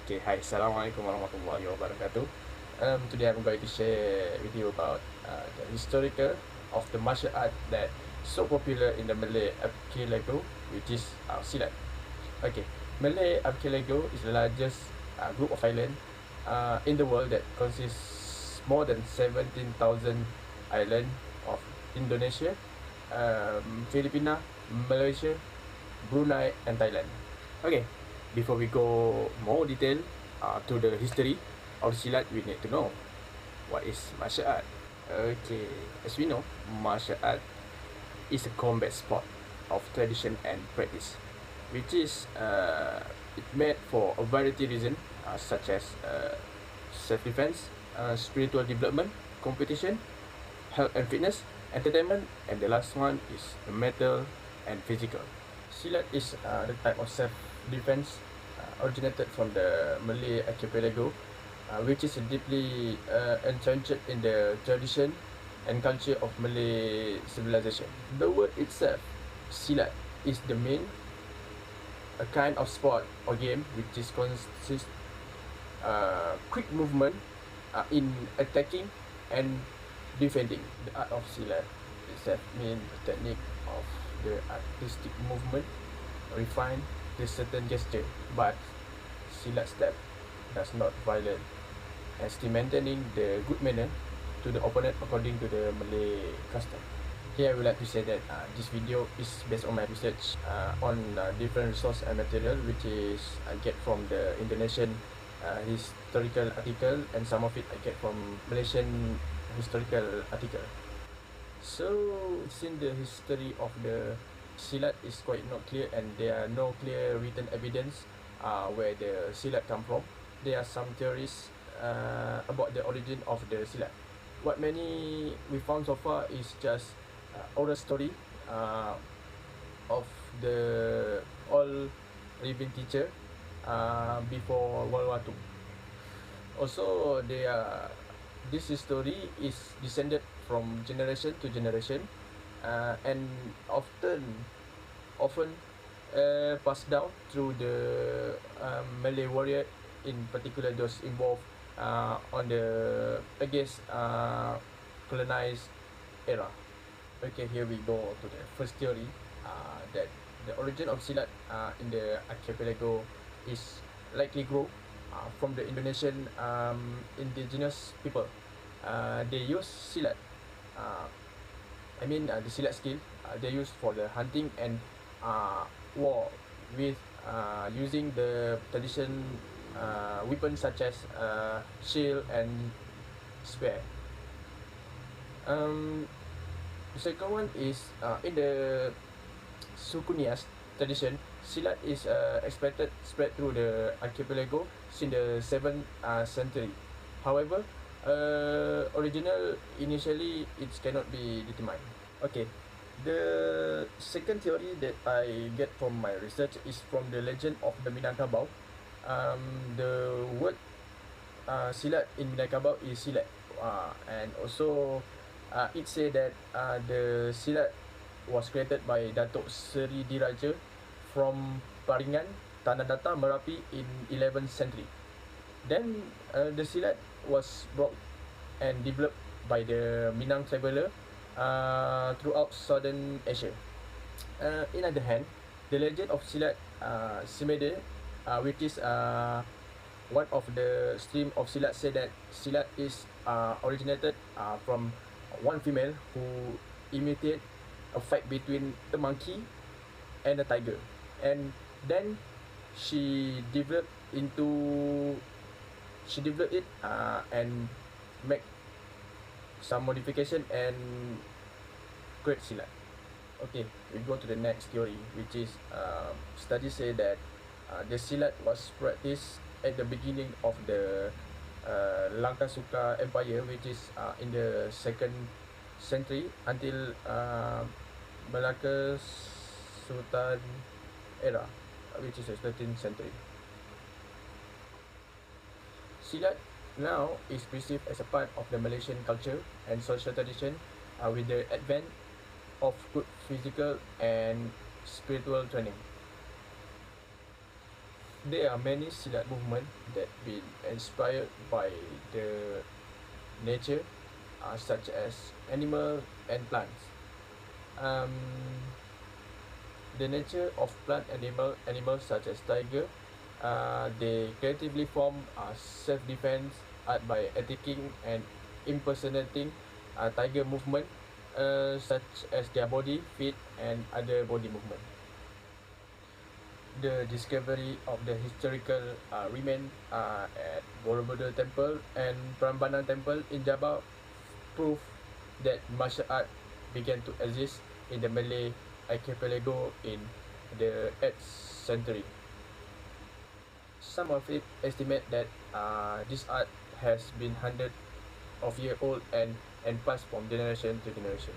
Okay, hi, Assalamualaikum warahmatullahi wabarakatuh. Today I'm going to share with you about the historical of the martial art that so popular in the Malay archipelago, which is Silat. Okay, Malay archipelago is the largest group of islands in the world that consists more than 17,000 islands of Indonesia, Filipina, Malaysia, Brunei, and Thailand. Okay, before we go more detail to the history of Silat, we need to know what is martial art. Okay, as we know, martial art is a combat sport of tradition and practice, which is it made for a variety of reasons such as self-defense, spiritual development, competition, health and fitness, entertainment, and the last one is mental and physical. Silat is the type of self-defense originated from the Malay archipelago, which is deeply entrenched in the tradition and culture of Malay civilization. The word itself, Silat, is the main a kind of sport or game which is consist quick movement in attacking and defending. The art of Silat itself means the technique of the artistic movement refine the certain gesture, but Silat step does not violate and still maintaining the good manner to the opponent according to the Malay custom. Here I would like to say that this video is based on my research on different resource and material which is I get from the Indonesian historical article, and some of it I get from Malaysian historical article. So since the history of the Silat is quite not clear and there are no clear written evidence where the Silat come from, there are some theories about the origin of the Silat. What many we found so far is just oral story of the all living teacher before World War II. Also, this story is descended from generation to generation and often passed down through the Malay warrior, in particular those involved on the against colonized era. Okay, here we go to the first theory that the origin of Silat in the archipelago is likely grow from the Indonesian indigenous people. They use Silat, the Silat skill they use for the hunting and war with using the tradition weapons such as shield and spear. The second one is in the Sukunias tradition, Silat is expected spread through the archipelago since the 7th century. However, original initially it cannot be determined. Okay, the second theory that I get from my research is from the legend of the Minangkabau. The word Silat in Minangkabau is Silat, and also it say that the Silat was created by Datuk Seri Diraja from Paringan, Tanah Datar, Merapi in 11th century. Then the Silat was brought and developed by the Minang traveller throughout southern Asia. In other hand, the legend of Silat Simede, which is one of the stream of Silat, say that Silat is originated from one female who imitated a fight between the monkey and the tiger, and then she developed it and make some modification and create Silat. Okay, we go to the next theory, which is studies say that the Silat was practiced at the beginning of the Langkasuka Empire, which is in the 2nd century until Malacca Sultan era, which is the 13th century. Silat now is perceived as a part of the Malaysian culture and social tradition with the advent of good physical and spiritual training. There are many Silat movements that been inspired by the nature, such as animal and plants. Um, the nature of plant animals such as tiger, they creatively form self-defense art by attacking and impersonating tiger movement, such as their body, feet, and other body movement. The discovery of the historical remain at Borobudur Temple and Prambanan Temple in Java prove that martial art began to exist in the Malay archipelago in the 8th century. Some of it estimate that this art has been hundreds of years old and passed from generation to generation.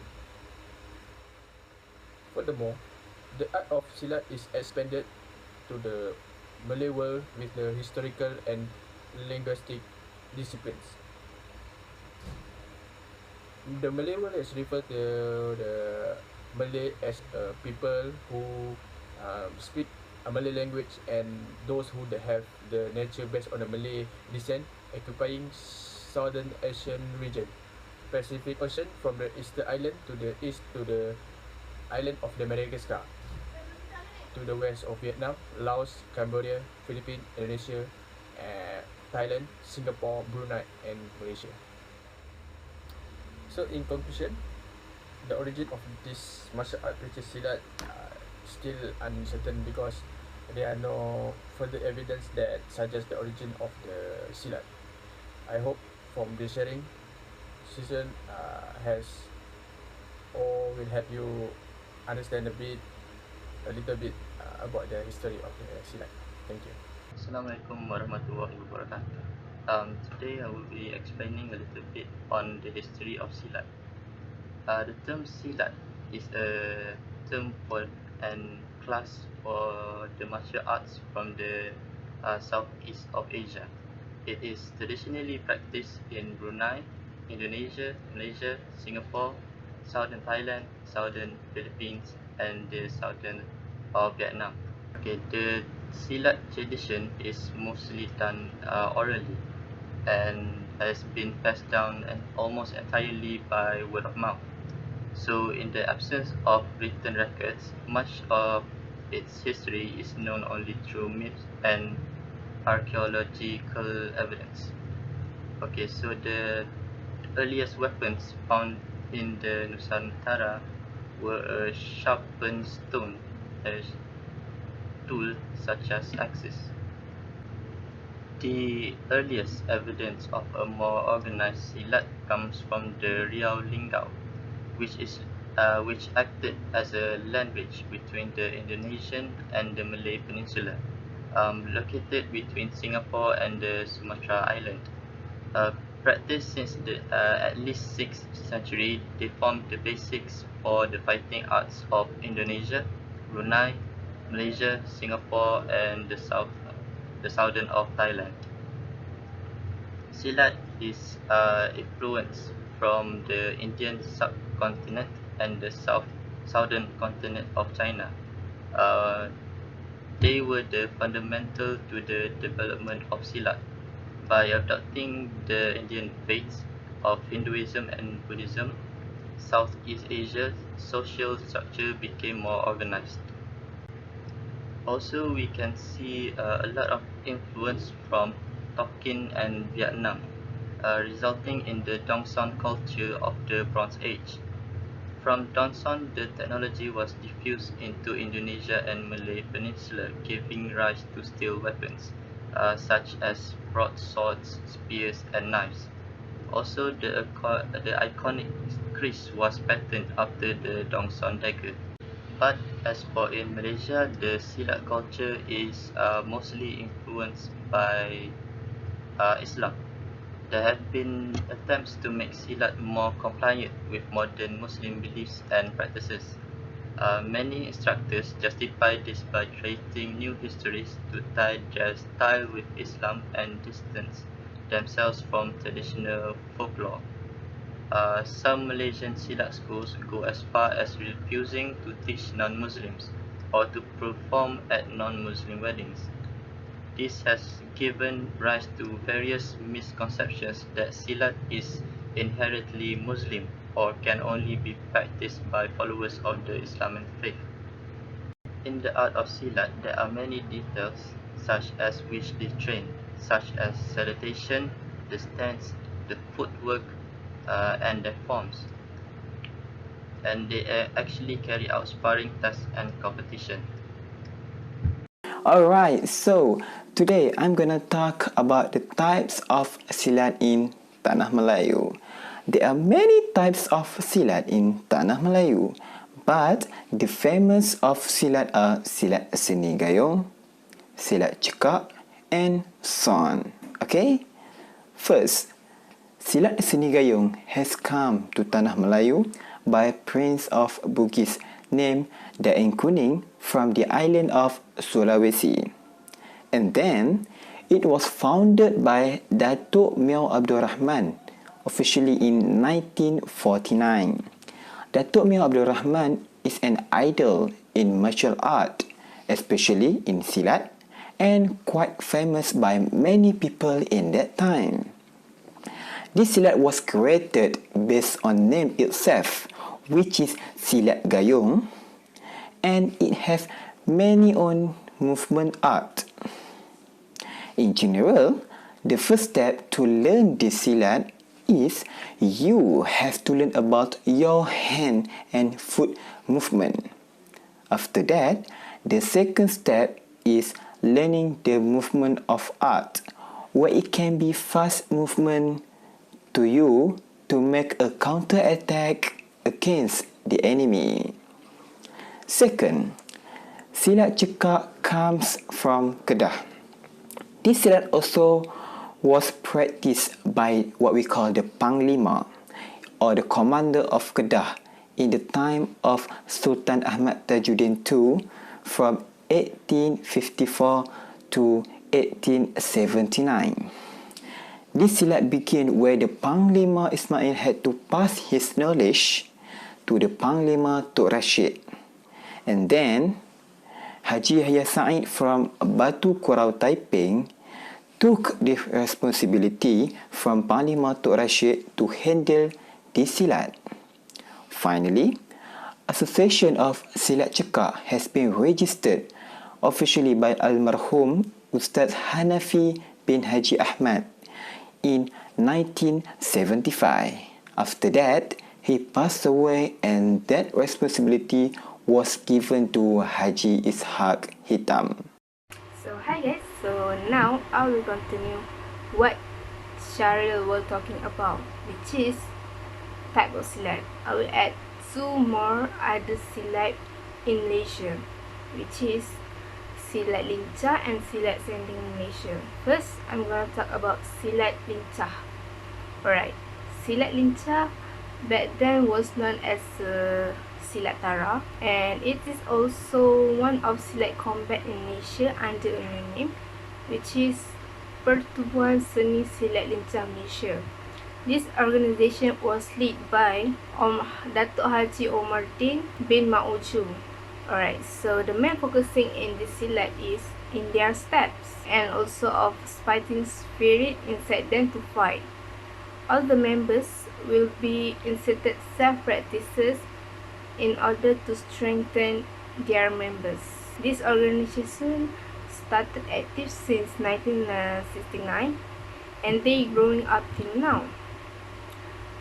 Furthermore, the art of Silat is expanded to the Malay world with the historical and linguistic disciplines. The Malay world is referred to the Malay as a people who speak a Malay language, and those who have the nature based on the Malay descent occupying Southern Asian region, Pacific Ocean from the Easter Island to the east to the island of the Madagascar, to the west of Vietnam, Laos, Cambodia, Philippines, Indonesia, Thailand, Singapore, Brunei, and Malaysia. So in conclusion, the origin of this martial art which is Silat still uncertain because there are no further evidence that suggests the origin of the Silat. I hope from this sharing season has or will help you understand a little bit about the history of the Silat. Thank you. Assalamualaikum warahmatullahi wabarakatuh. Today I will be explaining a little bit on the history of Silat. The term Silat is a term for an class for the martial arts from the southeast of Asia. It is traditionally practiced in Brunei, Indonesia, Malaysia, Singapore, southern Thailand, southern Philippines, and the southern of Vietnam. Okay, the Silat tradition is mostly done orally and has been passed down and almost entirely by word of mouth. So, in the absence of written records, much of its history is known only through myths and archaeological evidence. Okay, so the earliest weapons found in the Nusantara were a sharpened stone, a tool such as axes. The earliest evidence of a more organized silat comes from the Riau Linggau, which acted as a land bridge between the Indonesian and the Malay Peninsula, located between Singapore and the Sumatra Island. Practiced since at least 6th century, they formed the basics for the fighting arts of Indonesia, Brunei, Malaysia, Singapore, and the southern of Thailand. Silat is influenced from the Indian subcontinent and the southern continent of China. Uh, they were the fundamental to the development of Silat. By adopting the Indian faiths of Hinduism and Buddhism, Southeast Asia's social structure became more organized. Also, we can see a lot of influence from Tonkin and Vietnam, resulting in the Dongson culture of the Bronze Age. From Dongson, the technology was diffused into Indonesia and Malay Peninsula, giving rise to steel weapons, such as broadswords, spears, and knives. Also, the iconic kris was patterned after the Dongson dagger. But as for in Malaysia, the Silat culture is mostly influenced by Islam. There have been attempts to make Silat more compliant with modern Muslim beliefs and practices. Many instructors justify this by creating new histories to tie their style with Islam and distance themselves from traditional folklore. Some Malaysian Silat schools go as far as refusing to teach non-Muslims or to perform at non-Muslim weddings. This has given rise to various misconceptions that Silat is inherently Muslim or can only be practiced by followers of the Islamic faith. In the art of Silat, there are many details such as which they train, such as salutation, the stance, the footwork, and their forms. And they actually carry out sparring tests and competition. Alright, so today I'm gonna talk about the types of silat in Tanah Melayu. There are many types of silat in Tanah Melayu, but the famous of silat are silat seni gayung, silat cekak, and so on. Okay? First, silat seni gayung has come to Tanah Melayu by Prince of Bugis named Daeng Kuning from the island of Sulawesi. And then, it was founded by Datuk Miao Abdul Rahman, officially in 1949. Datuk Miao Abdul Rahman is an idol in martial art, especially in Silat, and quite famous by many people in that time. This silat was created based on name itself, which is Silat Gayung, and it has many own movement art. In general, the first step to learn this silat is you have to learn about your hand and foot movement. After that, the second step is learning the movement of art, where it can be fast movement to you to make a counter attack against the enemy. Second, silat cekak comes from Kedah. This silat also was practiced by what we call the Panglima or the commander of Kedah in the time of Sultan Ahmad Tajuddin II from 1854 to 1879. This silat began where the Panglima Ismail had to pass his knowledge to the Panglima Tok Rashid. And then, Haji Yahya Said from Batu Kurau Taiping took the responsibility from Panglima Tok Rashid to handle this silat. Finally, Association of Silat Cekak has been registered officially by Almarhum Ustaz Hanafi bin Haji Ahmad in 1975. After that, he passed away and that responsibility was given to Haji Ishaq Hitam. So hi guys, so now I will continue what Sharil was talking about, which is type of silat. I will add two more other silat in Malaysia, which is silat lincah and silat sanding in Malaysia. First, I'm gonna talk about silat lincah. Alright, silat lincah back then was known as silat tara, and it is also one of silat combat in Malaysia under a new name, which is Pertubuhan Seni Silat Lincah Malaysia. This organisation was led by Datuk Haji Omar Din bin Mauju. Alright, so the main focusing in this silat is in their steps and also of fighting spirit inside them to fight. All the members will be inserted self-practices in order to strengthen their members. This organization started active since 1969 and they growing up till now.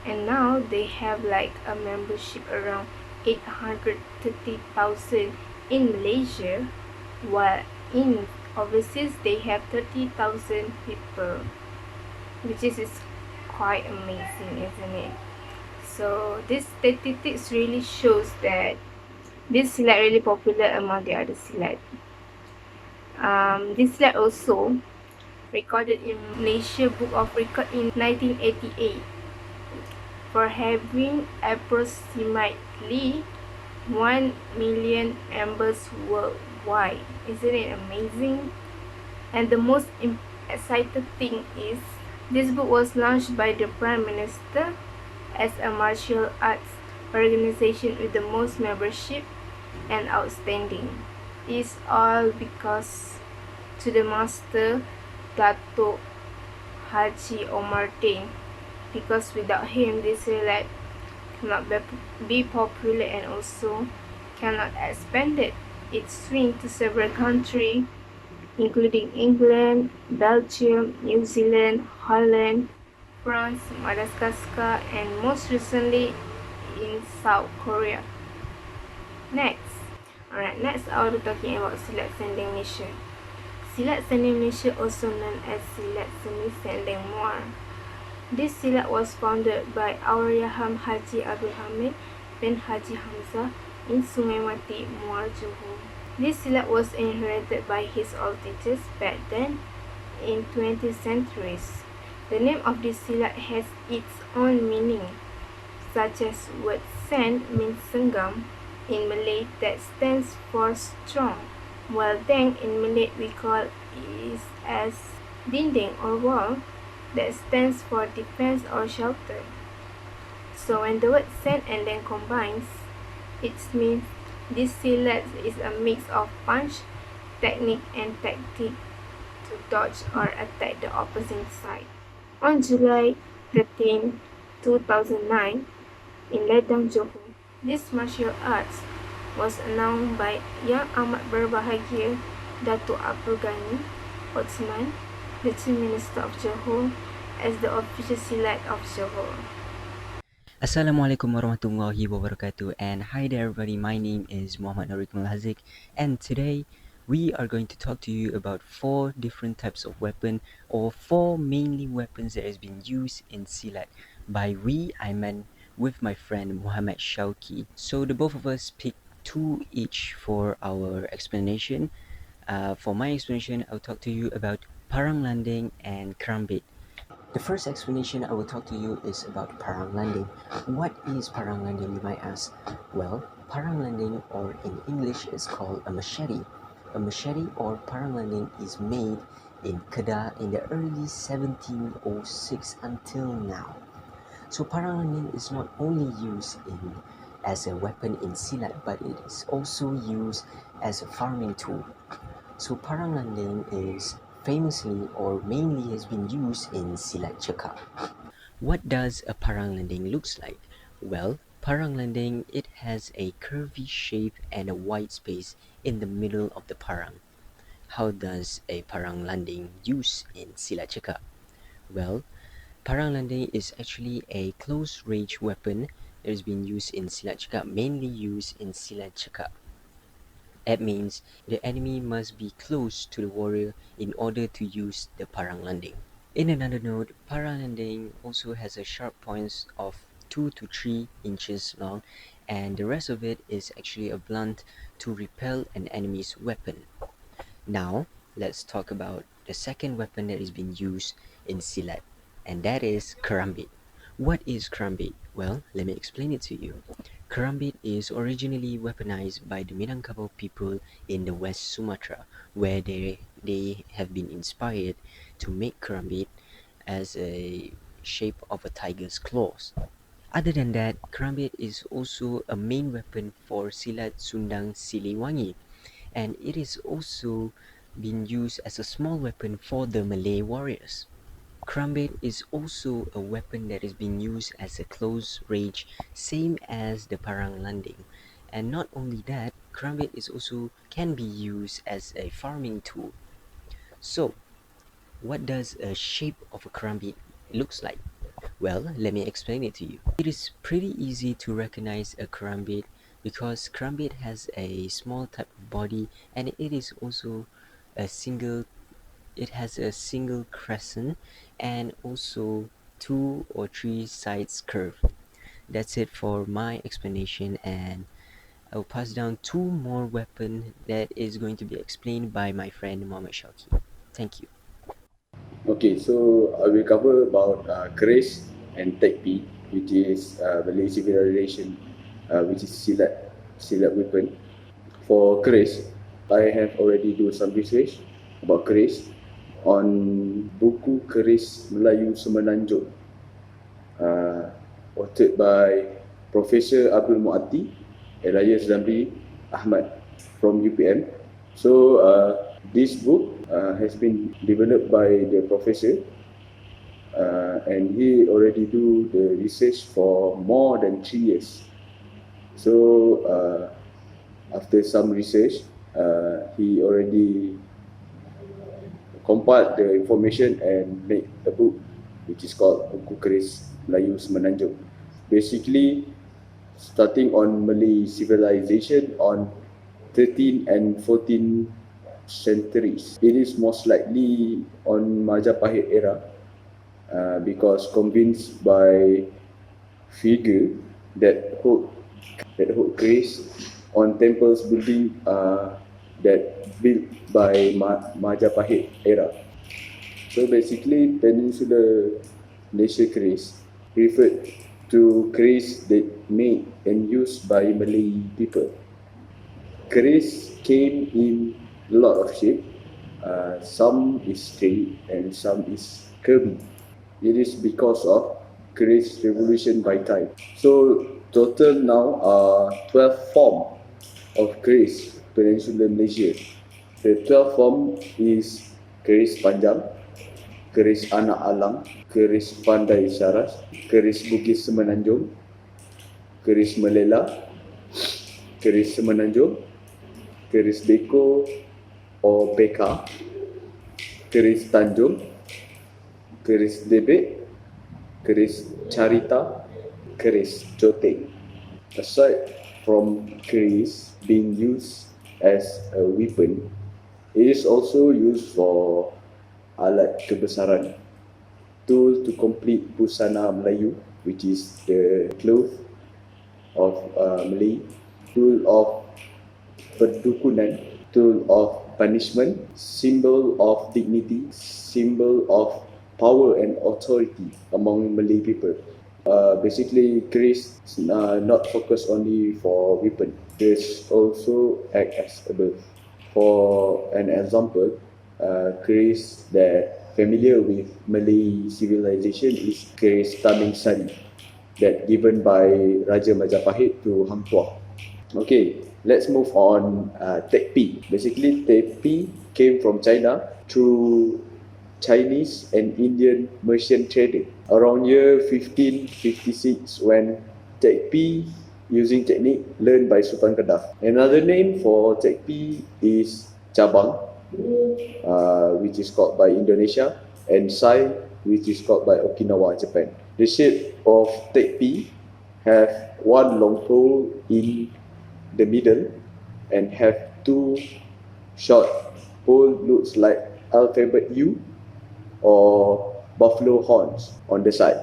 And now they have like a membership around 830,000 in Malaysia, while in overseas they have 30,000 people, which is quite amazing, isn't it? So this statistics really shows that this silat really popular among the other silat. This silat also recorded in Malaysia Book of Record in 1988 for having approximately 1 million members worldwide. Isn't it amazing? And the most exciting thing is this book was launched by the Prime Minister as a martial arts organization with the most membership and outstanding. It's all because to the master Datuk Haji Omar Din, because without him this Silat cannot be popular and also cannot expand its swing to several countries, including England, Belgium, New Zealand, Holland, France, Madagascar, and most recently in South Korea. Next I will be talking about Silat Sanding Malaysia. Silat Sanding Malaysia, also known as Silat Seni Sanding Muar. This silat was founded by Allahyarham Haji Abdul Hamid bin Haji Hamzah in Sungai Mati, Muar, Johor. This silat was inherited by his old teachers back then in 20th centuries. The name of this silat has its own meaning, such as word sand means senggam in Malay that stands for strong, while deng in Malay we call it as dinding or wall that stands for defense or shelter. So when the word sand and deng combines, it means this silat is a mix of punch, technique and tactic to dodge or attack the opposing side. On July 13, 2009, in Ledang, Johor, this martial arts was announced by Yang Amat Berbahagia Datuk Abdul Ghani Osman, the Chief Minister of Johor, as the official silat of Johor. Assalamualaikum warahmatullahi wabarakatuh, and hi there everybody, my name is Muhammad Nuriq Mulhazik, and today we are going to talk to you about 4 different types of weapon, or 4 mainly weapons that has been used in Silat. By we, I meant with my friend Muhammad Shauki. So the both of us picked 2 each for our explanation. For my explanation, I'll talk to you about Parang Landing and Krambit. The first explanation I will talk to you is about Parang Landing. What is Parang Landing, you might ask? Well, Parang Landing, or in English is called a machete. A machete or Parang Landing is made in Kedah in the early 1706 until now. So Parang Landing is not only used as a weapon in Silat, but it is also used as a farming tool. So Parang Landing is famously or mainly has been used in Silat Cekak. What does a Parang Landing looks like? Well, Parang Landing, it has a curvy shape and a wide space in the middle of the parang. How does a Parang Landing use in Silat Cekak? Well, Parang Landing is actually a close-range weapon that has been used in Silat Cekak, mainly used in Silat Cekak. That means the enemy must be close to the warrior in order to use the Parang Landing. In another note, Parang Landing also has a sharp points of 2 to 3 inches long, and the rest of it is actually a blunt to repel an enemy's weapon. Now, let's talk about the second weapon that is being used in Silat, and that is Kerambit. What is Kerambit? Well, let me explain it to you. Kerambit is originally weaponized by the Minangkabau people in the West Sumatra, where they have been inspired to make Kerambit as a shape of a tiger's claws. Other than that, Kerambit is also a main weapon for Silat Sundang Siliwangi, and it is also been used as a small weapon for the Malay warriors. Kerambit is also a weapon that is being used as a close range, same as the Parang Landing. And not only that, Kerambit is also can be used as a farming tool. So, what does a shape of a Kerambit looks like? Well, let me explain it to you. It is pretty easy to recognize a Kerambit because Kerambit has a small type of body, and it is also a single crescent and also 2 or 3 sides curve. That's it for my explanation, and I'll pass down 2 more weapons that is going to be explained by my friend Muhammad Shauki. Thank you. Okay, so I will cover about keris and tekpi, which is Malay civilization, which is silat weapon. For keris, I have already do some research about keris on buku Keris Melayu Semenanjung, authored by Professor Abdul Muati, Elias Zamri Ahmad from UPM. So This book has been developed by the professor, and he already do the research for more than 3 years. So after some research, he already compiled the information and made a book which is called Buku Keris Melayu Semenanjung. Basically, starting on Malay civilization on 13th and 14th centuries. It is most likely on Majapahit era because convinced by figure that hold grace on temples building that built by Majapahit era. So basically, Peninsular Malaysia Keris referred to keris that made and used by Malay people. Keris came in a lot of shape. Some is straight and some is curvy. It is because of keris revolution by time. So total now are 12 form of keris Peninsular Malaysia. The 12 form is keris panjang, keris anak alang, keris pandai syaras, keris Bugis Semenanjung, keris Melela, keris Semenanjung, keris Beko or Beka, keris Tanjung, keris Debek, keris Carita, keris Joteng. Aside from keris being used as a weapon, it is also used for alat kebesaran, tool to complete busana Melayu, which is the cloth of Malay, tool of perdukunan, tool of punishment, symbol of dignity, symbol of power and authority among Malay people. Basically, keris not focused only for weapon. Keris also act as a birth. For an example, keris that familiar with Malay civilization is keris Taming Sari that given by Raja Majapahit to Hang Tuah. Okay, let's move on. Tekpi. Basically, Tekpi came from China through Chinese and Indian merchant trader around year 1556 when Tekpi using technique learned by Sultan Kedah. Another name for Tekpi is Cabang, which is called by Indonesia, and Sai, which is called by Okinawa, Japan. The shape of Tekpi have one long pole in the middle and have two short pole looks like alphabet U or buffalo horns on the side.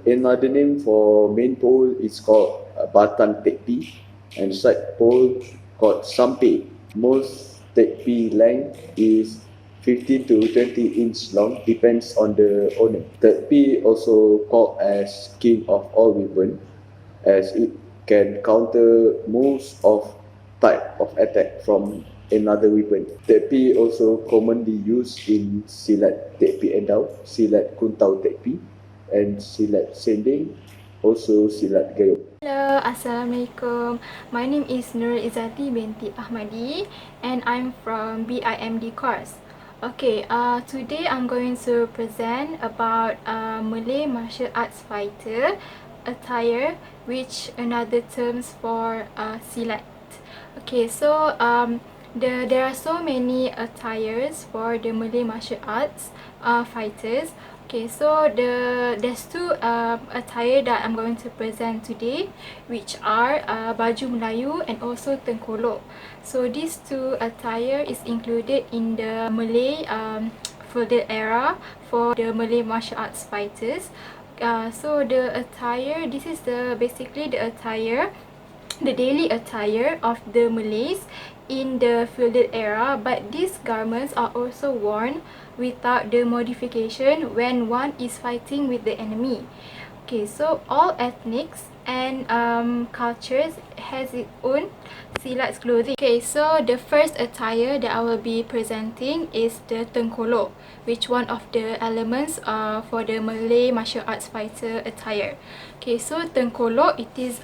Another name for main pole is called Batang Tekpi and side pole called Sampe. Most Tekpi length is 15 to 20 inch long, depends on the owner. Tekpi also called as king of all weapons, as it can counter most of type of attack from another weapon. Tekpi also commonly used in Silat Tekpi Endau, Silat Kuntau Tekpi, and Silat Sending, also Silat Gayung. Hello, Assalamualaikum. My name is Nurul Izzati binti Ahmadi and I'm from BIMD course. Okay, today I'm going to present about Malay martial arts fighter attire, which another terms for silat. Okay, so there are so many attires for the Malay martial arts fighters. Okay, so there's two attire that I'm going to present today, which are baju Melayu and also tengkolok. So these two attire is included in the Malay feudal era for the Malay martial arts fighters. So the attire, this is basically the attire, the daily attire of the Malays in the feudal era, but these garments are also worn without the modification when one is fighting with the enemy. Okay, so all ethnics and cultures has its own silat clothing. Okay, so the first attire that I will be presenting is the tengkolok, which one of the elements for the Malay martial arts fighter attire. Okay, so tengkolok, it is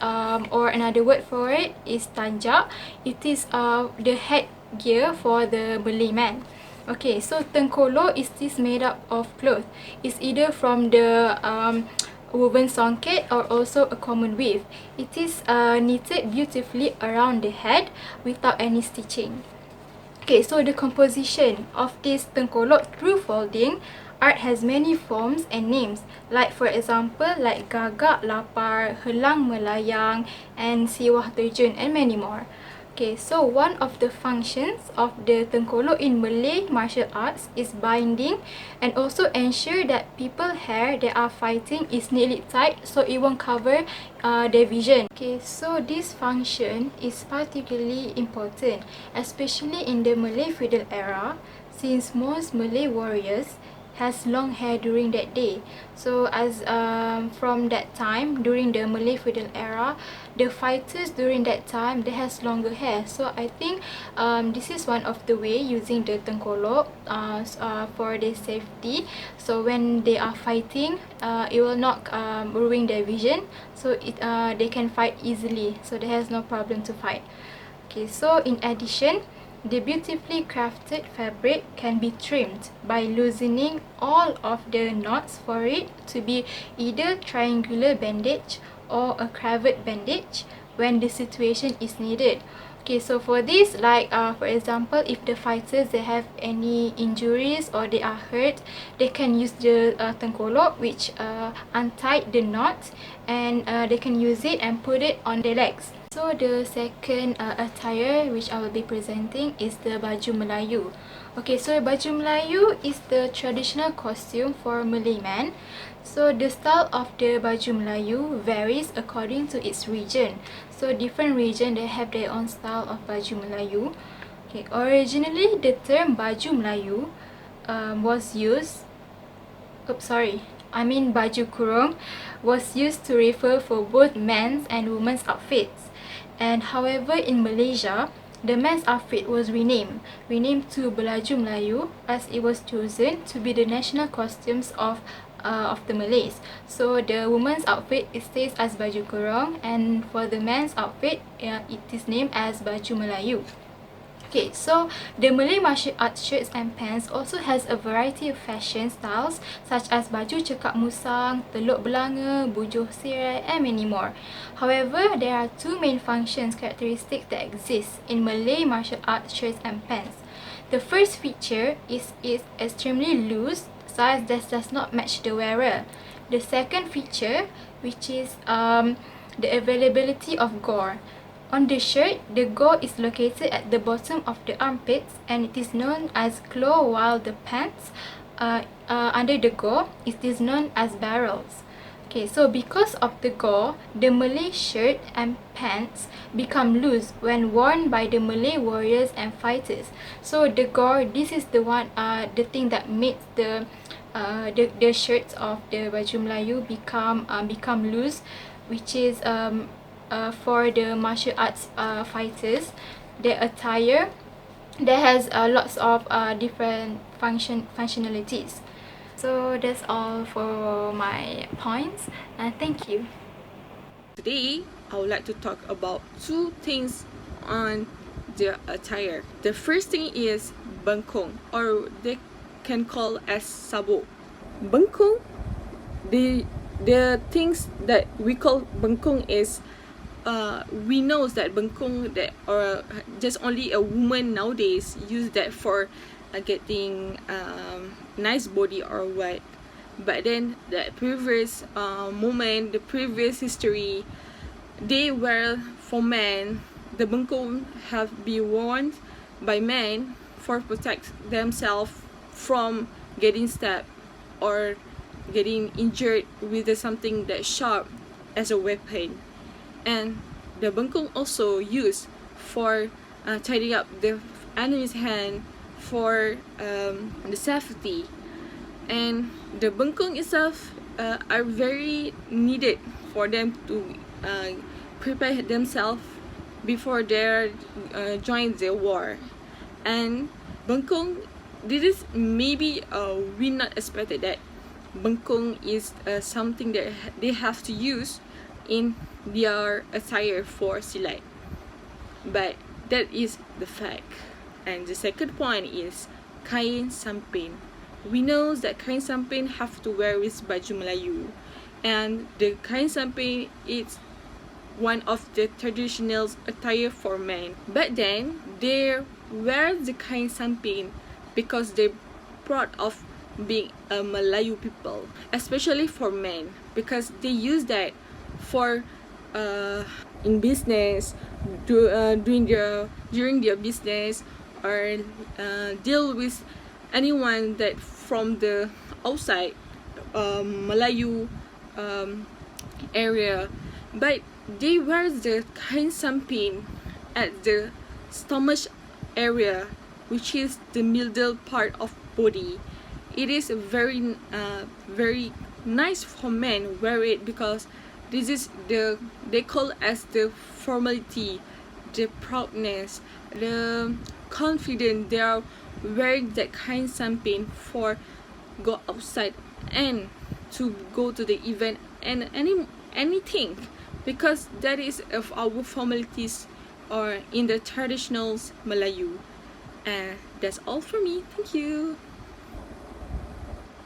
or another word for it is tanjak. It is the headgear for the Malay man. Okay, so tengkolok is this made up of cloth. It's either from the woven songket or also a common weave. It is knitted beautifully around the head without any stitching. Okay, so the composition of this tengkolok through folding art has many forms and names. Like for example, like gagak lapar, helang melayang, and siwah terjun, and many more. Okay, so one of the functions of the tengkolok in Malay martial arts is binding and also ensure that people's hair that are fighting is neatly tied so it won't cover their vision. Okay, so this function is particularly important, especially in the Malay feudal era, since most Malay warriors has long hair during that day. So as from that time, during the Malay feudal era, the fighters during that time they has longer hair. So I think this is one of the way using the tengkolok for their safety. So when they are fighting, it will not ruin their vision. So they can fight easily. So they has no problem to fight. Okay, so in addition, the beautifully crafted fabric can be trimmed by loosening all of the knots for it to be either triangular bandage or a cravat bandage when the situation is needed. Okay, so for this, like for example, if the fighters they have any injuries or they are hurt, they can use the tengkolok which untied the knot, and they can use it and put it on their legs. So the second attire which I will be presenting is the baju Melayu. Okay, so baju Melayu is the traditional costume for Malay men. So the style of the baju Melayu varies according to its region. So different region they have their own style of baju Melayu. Okay, originally the term baju Melayu was used. Baju kurung was used to refer for both men's and women's outfits. And however, in Malaysia, the men's outfit was renamed to Baju Melayu as it was chosen to be the national costumes of the Malays. So the women's outfit it stays as baju kurung, and for the men's outfit, it is named as Baju Melayu. Okay, so the Malay martial arts shirts and pants also has a variety of fashion styles such as baju cekak musang, teluk belanga, bujuh sirai, and many more. However, there are two main functions characteristics that exist in Malay martial arts shirts and pants. The first feature is extremely loose size that does not match the wearer. The second feature, which is the availability of gore. On the shirt, the gore is located at the bottom of the armpits and it is known as claw, while the pants under the gore it is known as barrels. Okay, so because of the gore, the Malay shirt and pants become loose when worn by the Malay warriors and fighters. So the gore, this is the thing that makes the shirts of the baju Melayu become loose, which is for the martial arts fighters, their attire that has lots of different functionalities. So that's all for my points, and thank you. Today, I would like to talk about two things on the attire. The first thing is bengkong, or they can call as sabuk. Bengkong, the things that we call bengkong is we know that bengkong that or just only a woman nowadays use that for getting nice body or what. But then the previous moment, the previous history, they were for men. The bengkong have been worn by men for protect themselves from getting stabbed or getting injured with something that sharp as a weapon. And the bengkong also used for tidying up the enemy's hand for the safety. And the bengkong itself are very needed for them to prepare themselves before they join the war. And bengkong, this is maybe we not expected that bengkong is something that they have to use in their attire for Silat, but that is the fact. And the second point is kain samping. We know that kain samping have to wear with baju Melayu, and the kain samping is one of the traditional attire for men. But then they wear the kain samping because they're proud of being a Malayu people, especially for men, because they use that for in business, during their business, or deal with anyone that from the outside Malayu area. But they wear the kain samping at the stomach area, which is the middle part of body. It is very nice for men wear it, because this is they call as the formality, the proudness, the confidence. They are wearing that kain samping for go outside and to go to the event and anything, because that is of our formalities or in the traditional Malayu. And that's all for me. Thank you.